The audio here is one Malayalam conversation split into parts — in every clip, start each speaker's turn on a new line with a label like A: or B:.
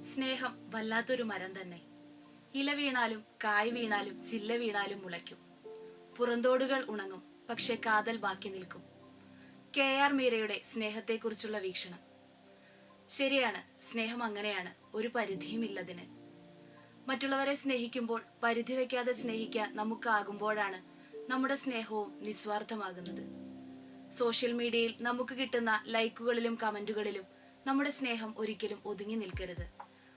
A: സ്നേഹം വല്ലാത്തൊരു മരം തന്നെ. ഇല വീണാലും കായ് വീണാലും ചില്ല വീണാലും മുളയ്ക്കും. പുറന്തോടുകൾ ഉണങ്ങും, പക്ഷെ കാതൽ ബാക്കി നിൽക്കും. KR മീരയുടെ സ്നേഹത്തെക്കുറിച്ചുള്ള വീക്ഷണം. ശരിയാണ്, സ്നേഹം അങ്ങനെയാണ്, ഒരു പരിധിയുമില്ലതിന്. മറ്റുള്ളവരെ സ്നേഹിക്കുമ്പോൾ പരിധി വയ്ക്കാതെ സ്നേഹിക്കാൻ നമുക്കാകുമ്പോഴാണ് നമ്മുടെ സ്നേഹവും നിസ്വാർത്ഥമാകുന്നത്. സോഷ്യൽ മീഡിയയിൽ നമുക്ക് കിട്ടുന്ന ലൈക്കുകളിലും കമന്റുകളിലും നമ്മുടെ സ്നേഹം ഒരിക്കലും ഒതുങ്ങി നിൽക്കരുത്.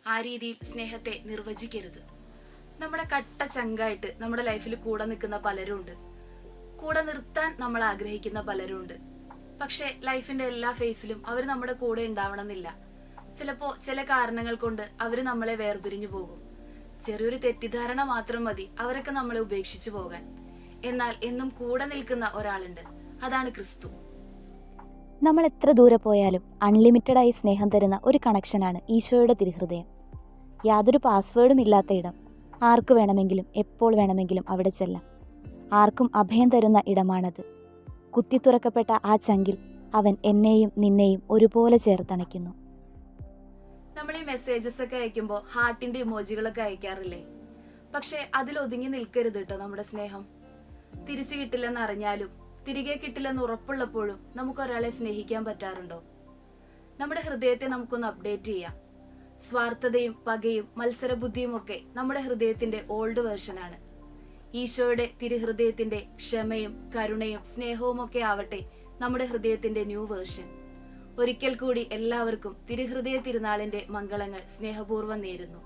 A: ആ രീതിയിൽ സ്നേഹത്തെ നിർവചിക്കരുത്. നമ്മുടെ കട്ട ചങ്കായിട്ട് നമ്മുടെ ലൈഫിൽ കൂടെ നിൽക്കുന്ന പലരും ഉണ്ട്. കൂടെ നിർത്താൻ നമ്മൾ ആഗ്രഹിക്കുന്ന പലരും ഉണ്ട്. പക്ഷെ ലൈഫിന്റെ എല്ലാ ഫേസിലും അവർ നമ്മുടെ കൂടെ ഉണ്ടാവണമെന്നില്ല. ചിലപ്പോ ചില കാരണങ്ങൾ കൊണ്ട് അവര് നമ്മളെ വേർപിരിഞ്ഞു പോകും. ചെറിയൊരു തെറ്റിദ്ധാരണ മാത്രം മതി അവരൊക്കെ നമ്മളെ ഉപേക്ഷിച്ചു പോകാൻ. എന്നാൽ എന്നും കൂടെ നിൽക്കുന്ന ഒരാളുണ്ട്, അതാണ് ക്രിസ്തു.
B: നമ്മൾ എത്ര ദൂരെ പോയാലും അൺലിമിറ്റഡായി സ്നേഹം തരുന്ന ഒരു കണക്ഷനാണ് ഈശോയുടെ തിരുഹൃദയം. യാതൊരു പാസ്വേഡും ഇല്ലാത്ത ഇടം. ആർക്ക് വേണമെങ്കിലും എപ്പോൾ വേണമെങ്കിലും അവിടെ ചെല്ലാം. ആർക്കും അഭയം തരുന്ന ഇടമാണത്. കുത്തിത്തുറക്കപ്പെട്ട ആ ചങ്കിൽ അവൻ എന്നെയും നിന്നെയും ഒരുപോലെ ചേർത്തണയ്ക്കുന്നു.
A: നമ്മൾ ഈ മെസ്സേജസ് ഒക്കെ അയക്കുമ്പോൾ ഹാർട്ടിന്റെ ഇമോജികളൊക്കെ അയക്കാറില്ലേ? പക്ഷെ അതിൽ ഒതുങ്ങി നിൽക്കരുത് കേട്ടോ നമ്മുടെ സ്നേഹം. തിരിച്ചു കിട്ടില്ലെന്ന് അറിഞ്ഞാലും തിരികെ കിട്ടില്ലെന്ന് ഉറപ്പുള്ളപ്പോഴും നമുക്കൊരാളെ സ്നേഹിക്കാൻ പറ്റാറുണ്ടോ? നമ്മുടെ ഹൃദയത്തെ നമുക്കൊന്ന് അപ്ഡേറ്റ് ചെയ്യാം. സ്വാർത്ഥതയും പകയും മത്സരബുദ്ധിയും ഒക്കെ നമ്മുടെ ഹൃദയത്തിന്റെ ഓൾഡ് വേർഷനാണ്. ഈശോയുടെ തിരുഹൃദയത്തിന്റെ ക്ഷമയും കരുണയും സ്നേഹവും ഒക്കെ ആവട്ടെ നമ്മുടെ ഹൃദയത്തിന്റെ ന്യൂ വേർഷൻ. ഒരിക്കൽ കൂടി എല്ലാവർക്കും തിരുഹൃദയ തിരുനാളിന്റെ മംഗളങ്ങൾ സ്നേഹപൂർവ്വം നേരുന്നു.